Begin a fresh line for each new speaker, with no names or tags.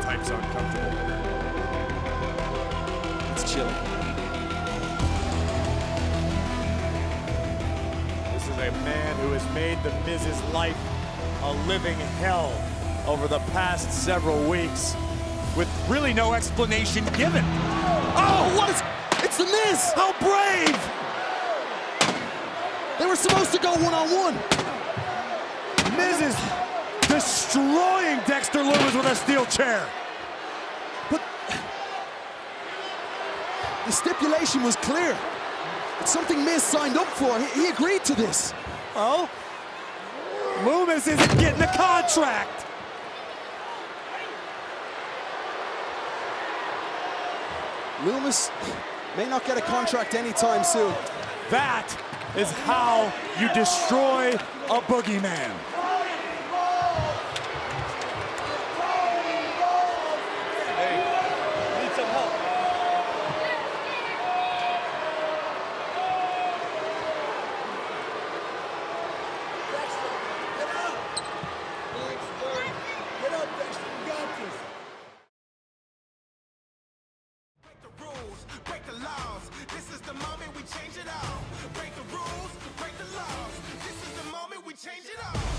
Pipes uncomfortable.
It's chilly.
This is a man who has made The Miz's life a living hell over the past several weeks, with really no explanation given.
Oh, what is... It's The Miz!
How brave!
They were supposed to go one-on-one.
Miz is destroying Dexter Lumis with a steel chair.
But the stipulation was clear. It's something Miz signed up for. He agreed to this.
Well, Lumis isn't getting the contract.
Lumis may not get a contract anytime soon.
That is how you destroy a boogeyman.
Hey, need some help. Dexter, get up! Thanks, Bert. Get up, Dexter, you got this. Break the rules, break the laws. This is the moment we change it all. Break the rules, break the laws. This is the moment we change it all.